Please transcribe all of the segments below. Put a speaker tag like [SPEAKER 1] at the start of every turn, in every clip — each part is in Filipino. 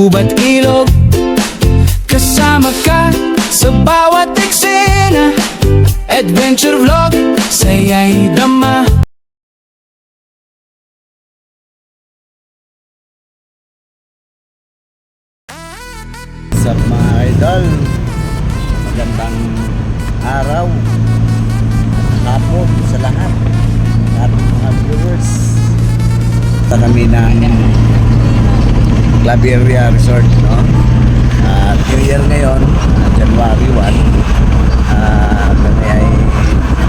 [SPEAKER 1] gubat ilog. Kasama ka sa bawat eksena, adventure vlog, saya'y dama.
[SPEAKER 2] What's up mga idol? Magandang araw, hapon sa lahat ating mga viewers. Punta kami ng Claveria Resort, no? New Year ngayon, January 1. Kami ay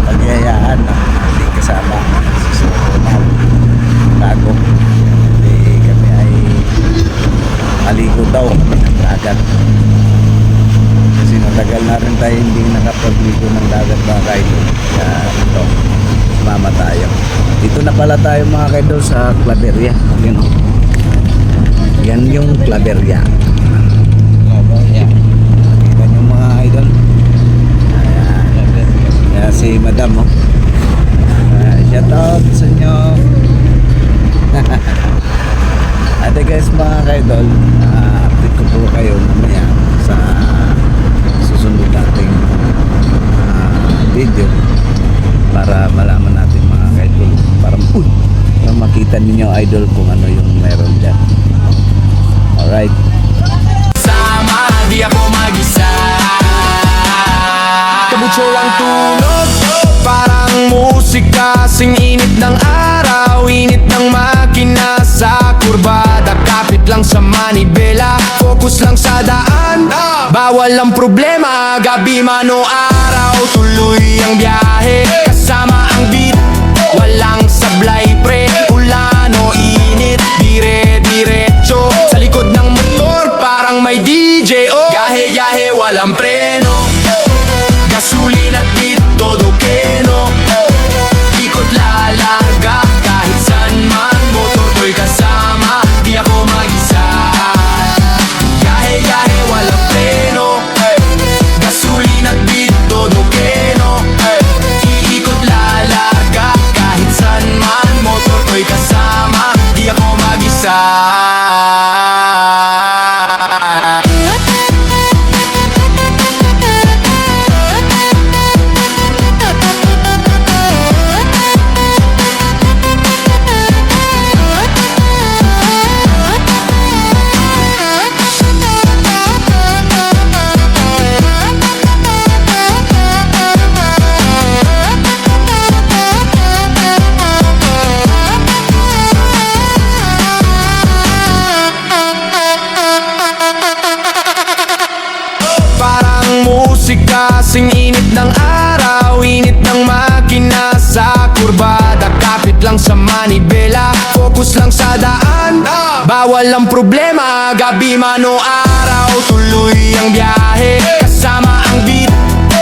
[SPEAKER 2] pagyayaan ng ating kasama si Sir Ronald Tago. Kami ay maligo daw kami ng dagat. Kasi matagal na rin tayo hindi nakapagligo ng dagat mga kaidol. Kaya ito, sumama tayo. Dito na pala tayo mga kaidol sa Claveria. Yan, yan yung Claveria. Yan yung mga idol. Ayan si Madam, oh. Shout out sa inyo. Ate guys mga kaidol, update ko po kayo mamaya sa susunod nating video para malaman natin mga kaidol, para makita ninyo idol kung ano yung meron dyan. Alright,
[SPEAKER 1] Sama, di ako mag-isa. Kabutso ang tulog, parang musika. Sing init ng araw, init ng makina. Sa kurbada, kapit lang sa manibela. Focus lang sa daan, bawal ang problema. Gabi man o araw, tuloy ang biyahe. Kasama ang beat, walang sablay pre. Ulan o init, dire-diretso. Sa likod ng motor, parang may DJ. Oh, gahe-gahe, walang preno. Gasolina at beat, todo keno. Ikot lalaga, kahit saan man. Motor ko'y kasama, di ako mag-isa. Gahe-gahe, walang preno. Gasolina at beat, todo keno. Iikot lalaga, kahit saan man. Motor ko'y kasama, di ako mag-isa. Kasing init ng araw, init ng makina. Sa kurbada, kapit lang sa manibela. Focus lang sa daan, bawal ang problema. Gabi man o araw, tuloy ang biyahe. Kasama ang beat,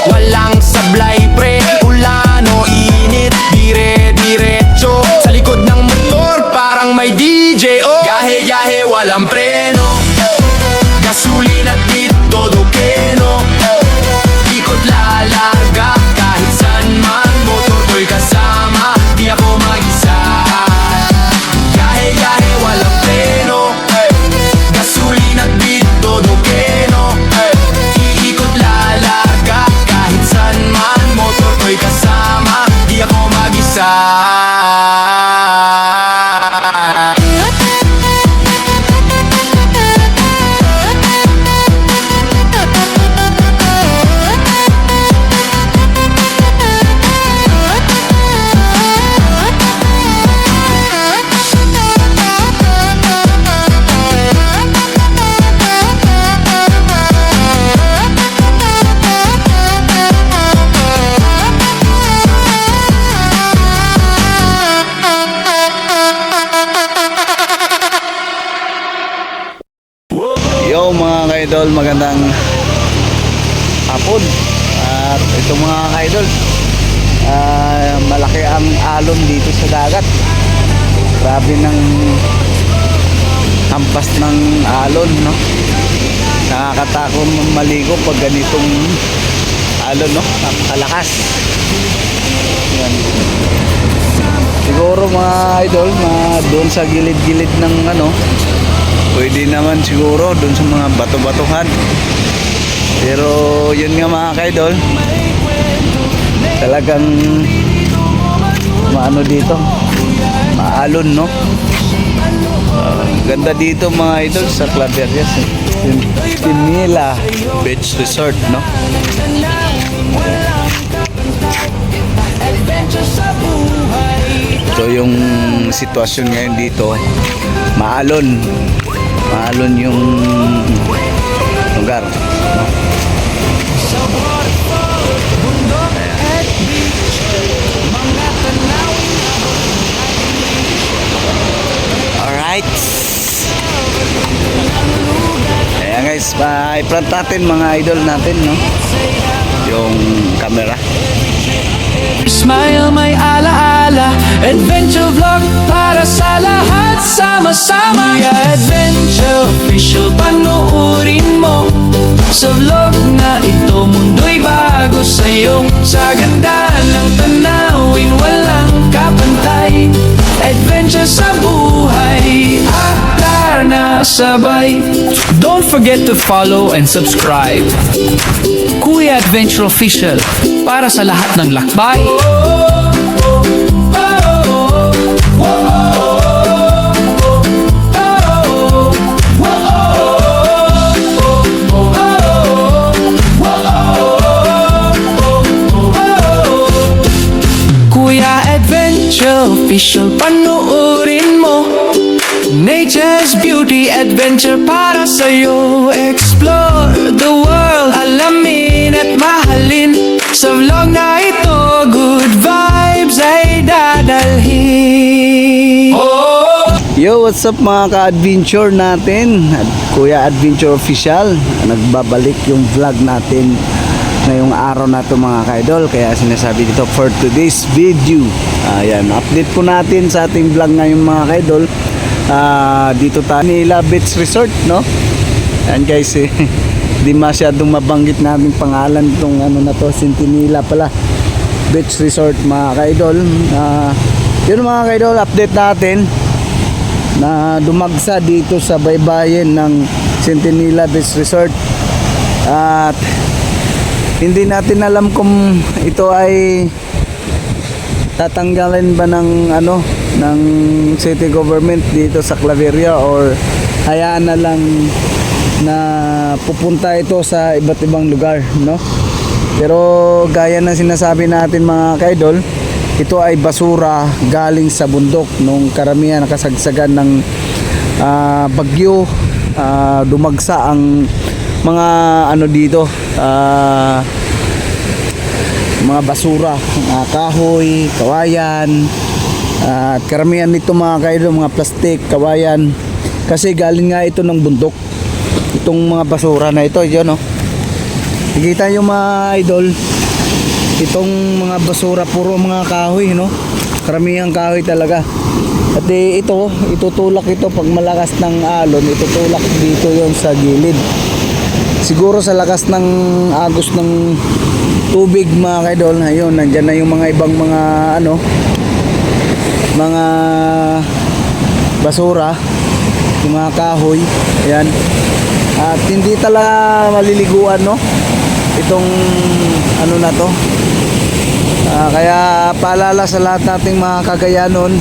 [SPEAKER 1] walang sablay pre. Ulan o init, dire-diretso. Sa likod ng motor, parang may DJ. Oh, gahe-gahe, walang preno. Gasolina at beat, todo keno. Lalaga, kahit saan man. Motor ko'y kasama, di ako mag-isa. Gahe-gahe, walang preno. Gasolina at beat, todo keno. Iikot lalaga, kahit saan man. Motor ko'y kasama, di ako mag-isa.
[SPEAKER 2] yo mga kaidol, magandang hapon. At ito mga kaidol, malaki ang alon dito sa dagat. Grabe ng hampas ng alon, no? Nakakatakot maligo pag ganitong alon, no? Napakalakas. Yan. Siguro mga idol, doon sa gilid-gilid ng Pwede naman siguro dun sa mga bato-batuhan. Pero yun nga mga kaidol, talagang maano dito, maalon, no? Ganda dito mga idol sa Claveria, Sintinila Beach Resort, no? Ito yung sitwasyon ngayon dito, maalon yung lugar, no? Alright. Ayan guys, i-front natin mga idol natin, no? Yung camera.
[SPEAKER 1] Smile, may alaala. Adventure vlog para sa lahat. Sama-sama, Adventure Official. Panoorin mo sa vlog na ito. Mundo'y bago sa'yo. Sa ganda ng tanawin, walang kapantay. Adventure sa buhay, aktar na sabay. Don't forget to follow and subscribe Kuya Adventure Official para sa lahat ng lakbay. Kuya Adventure Official, panoorin mo. Nature's beauty, adventure para sa'yo. Explore the world, alamin at mahalin. Sa vlog na ito, good vibes ay dadalhin.
[SPEAKER 2] Yo, what's up mga ka-adventure natin? Kuya Adventure Official, nagbabalik yung vlog natin ngayong araw na to mga ka-idol. Kaya sinasabi dito for today's video, ayan, update po natin sa ating vlog ngayon mga ka-idol. Dito tayo Sintinila Beach Resort, no? Ayan guys, di masyadong mabanggit namin pangalan itong ano na to, Sintinila pala Beach Resort mga ka-idol. Yun mga ka-idol, update natin na dumagsa dito sa baybayin ng Sintinila Beach Resort. At hindi natin alam kung ito ay tatanggalin ba ng ano, ng city government dito sa Claveria, or hayaan na lang na pupunta ito sa iba't ibang lugar, no? Pero gaya ng sinasabi natin mga kaidol, ito ay basura galing sa bundok nung karamihan nakasagsagan ng bagyo. Dumagsa ang mga ano dito, mga basura, kahoy, kawayan, at karamihan nito mga kaidol, mga plastic, kawayan, kasi galing nga ito ng bundok, itong mga basura na ito. Yun, no? Nakikita nyo mga idol, itong mga basura puro mga kahoy, no? Karamihan kahoy talaga. At ito, itutulak ito pag malakas ng alon, itutulak dito yon sa gilid. Siguro sa lakas ng agos ng tubig mga kaidol, ayun, nandyan na yung mga ibang mga ano, mga basura, yung mga kahoy, ayan. At hindi talaga maliliguan, no, itong ano na to. Kaya paalala sa lahat nating mga kagayanon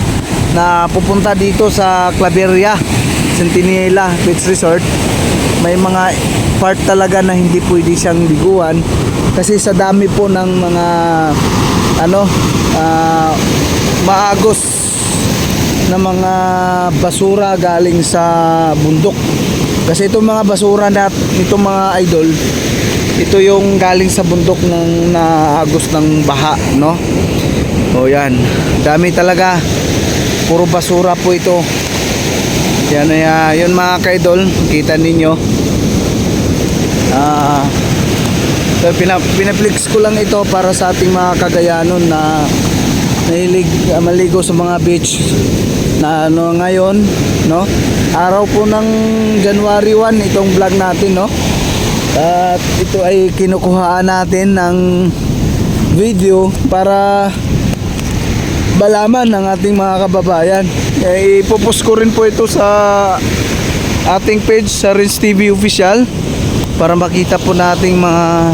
[SPEAKER 2] na pupunta dito sa Claveria, Sintinila Beach Resort, may mga part talaga na hindi pwede siyang liguan kasi sa dami po ng mga ano, maagos na mga basura galing sa bundok. Kasi itong mga basura na itong mga idol, ito yung galing sa bundok ng naagos ng baha, no? O yan, dami talaga, puro basura po ito. Yan, yun mga kaidol, kita ninyo. So pinaflex ko lang ito para sa ating mga kagayanon na nahilig maligo sa mga beach na ano ngayon, no? Araw po ng January 1 itong vlog natin, no? At ito ay kinukuhaan natin ng video para malaman ng ating mga kababayan. Ipopost ko rin po ito sa
[SPEAKER 3] ating page sa Renz TV Official para makita po nating mga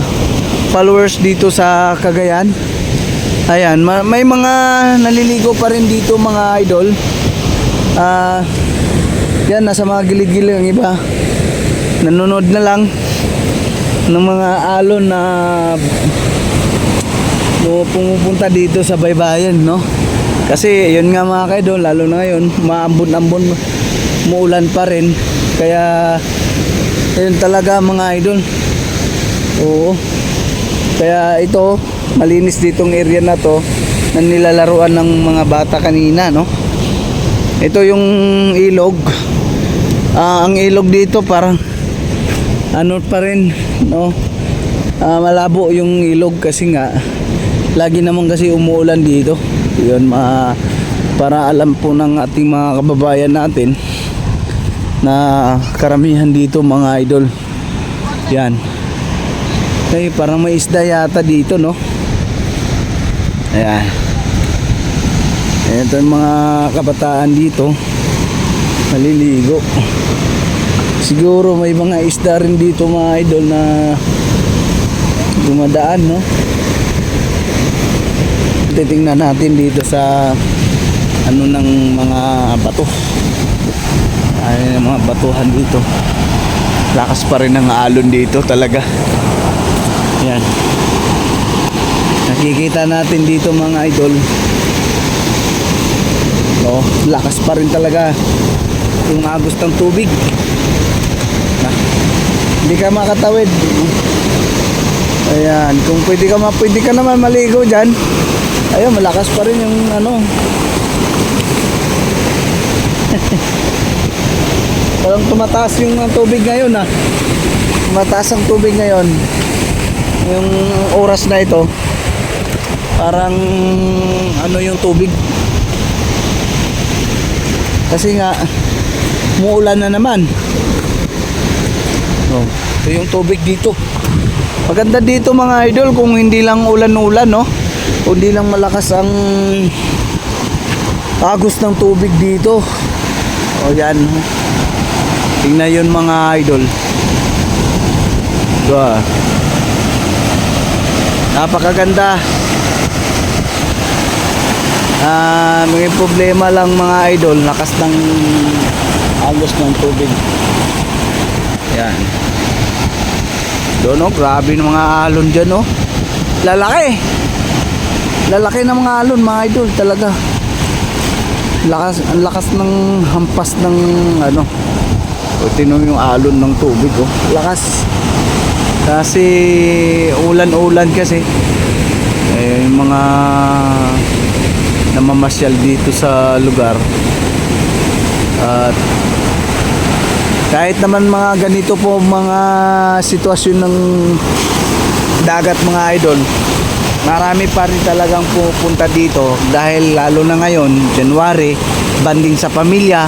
[SPEAKER 3] followers dito sa Cagayan. Ayan, may mga naliligo pa rin dito mga idol. Yan, nasa mga gilid-gilid ang iba. Nanonood na lang ng mga alon na pumupunta dito sa baybayin, no? Kasi yun nga mga kaidol, lalo na ngayon, maambon-ambon, muulan pa rin. Kaya yun talaga mga idol. Oo. Kaya ito, malinis ditong area na to na nilalaruan ng mga bata kanina, no? Ito yung ilog. Ang ilog dito parang ano pa rin, no? Malabo yung ilog kasi nga lagi naman kasi umuulan dito. Yun, para alam po ng ating mga kababayan natin na karamihan dito mga idol. Yan. Ay, parang may isda yata dito, no? Ayan. Ito yung mga kabataan dito maliligo. Siguro may mga isda rin dito mga idol na dumadaan, no? Titingnan natin dito sa ano ng mga bato. Ay, mga batuhan dito. Lakas pa rin ang alon dito talaga. Yan. Nakikita natin dito mga idol. No, lakas pa rin talaga yung agos ng tubig. Hindi ka makatawid. Ayan, kung pwede ka naman maligo diyan. Ayun, malakas pa rin yung ano. Parang tumataas yung tubig ngayon, ah. Tumataas ang tubig ngayon. Yung oras na ito. Parang ano yung tubig. Kasi nga umuulan na naman. Oh, ito yung tubig dito. Maganda dito mga idol kung hindi lang ulan-ulan, no? Kundi lang malakas ang agos ng tubig dito. O yan. Tingnan yun mga idol. Ito, napakaganda. May problema lang mga idol, lakas ng agos ng tubig. Yan. Doon, oh, grabe ng mga alon dyan, oh. Lalaki. Lalaki ng mga alon mga idol talaga. Ang lakas ng hampas ng ano. O tinom yung alon ng tubig, oh. Lakas. Kasi ulan-ulan kasi. Eh, yung mga namamasyal dito sa lugar. At kahit naman mga ganito po mga sitwasyon ng dagat mga idol, marami pa rin talagang pupunta dito dahil lalo na ngayon, January, banding sa pamilya,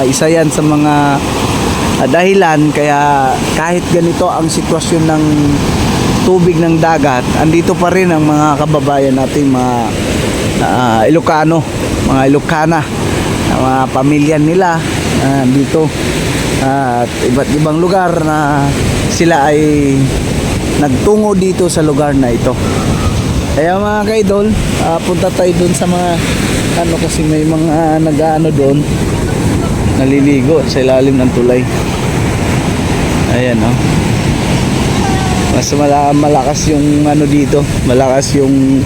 [SPEAKER 3] isa yan sa mga dahilan kaya kahit ganito ang sitwasyon ng tubig ng dagat, andito pa rin ang mga kababayan natin, mga Ilocano, mga Ilocana, mga pamilya nila dito at iba't ibang lugar na sila ay nagtungo dito sa lugar na ito. Kaya mga kaidol, punta tayo dun sa mga ano kasi may mga nag-ano doon naliligo sa ilalim ng tulay. Ayan, oh. Mas malakas yung ano dito, malakas yung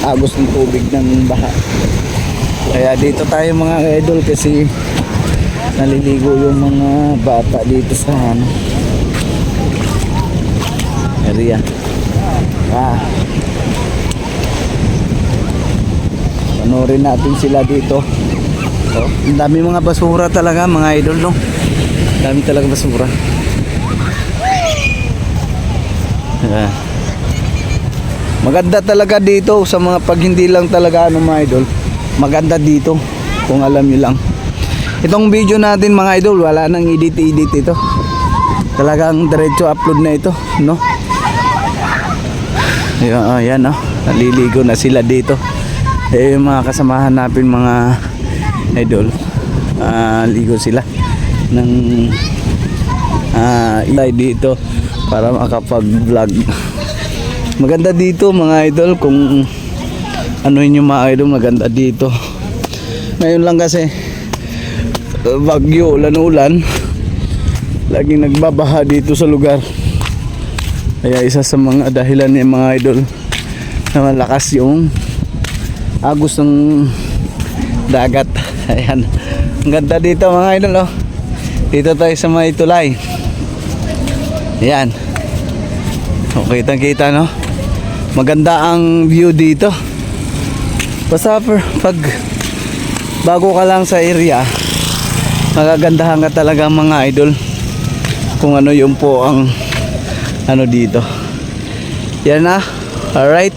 [SPEAKER 3] agos ng tubig ng baha. Kaya dito tayo mga idol kasi naliligo yung mga bata dito sa ano area. Panoorin natin sila dito. Oh, ang dami mga basura talaga mga idol, no? Dami talaga basura. Maganda talaga dito sa mga pag hindi lang talaga ano mga idol. Maganda dito kung alam niyo lang. Itong video natin mga idol, wala nang edit ito. Talagang diretso upload na ito, no? Ayan, oh. Naliligo na sila dito. Eh, yung mga kasamahan natin mga idol, ligo sila. ng ilay dito para makapag-vlog. Maganda dito mga idol, kung ano yun yung mga idol, maganda dito. Ngayon lang kasi bagyo, ulan-ulan, laging nagbabaha dito sa lugar. Kaya isa sa mga dahilan ng mga idol na malakas yung agos ng dagat. Ayan, ang ganda dito mga idol, oh. Dito tayo sa may tulay. Ayan, so kitang-kita, no? Maganda ang view dito. Basta pag bago ka lang sa area, magagandahan ka talaga mga idol kung ano yung po ang ano dito. Yan na. Alright,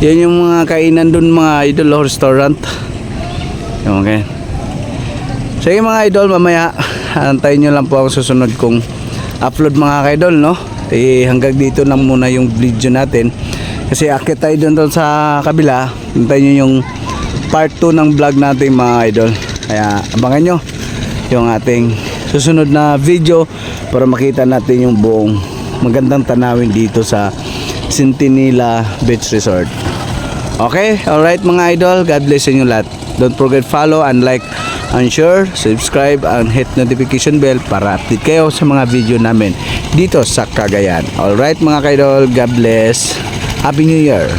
[SPEAKER 3] yan yung mga kainan dun mga idol, restaurant. Okay. Sige mga idol, mamaya antayin nyo lang po ang susunod kong upload mga idol, no? Hanggang dito lang muna yung video natin kasi akit tayo doon sa kabila. Antayin nyo yung part 2 ng vlog natin mga idol. Kaya abangan nyo yung ating susunod na video para makita natin yung buong magandang tanawin dito sa Centinela Beach Resort. Okay, alright mga idol, God bless inyo lahat. Don't forget follow and like and share, subscribe and hit notification bell para update kayo sa mga video namin dito sa Cagayan. Alright mga idol, God bless. Happy New Year.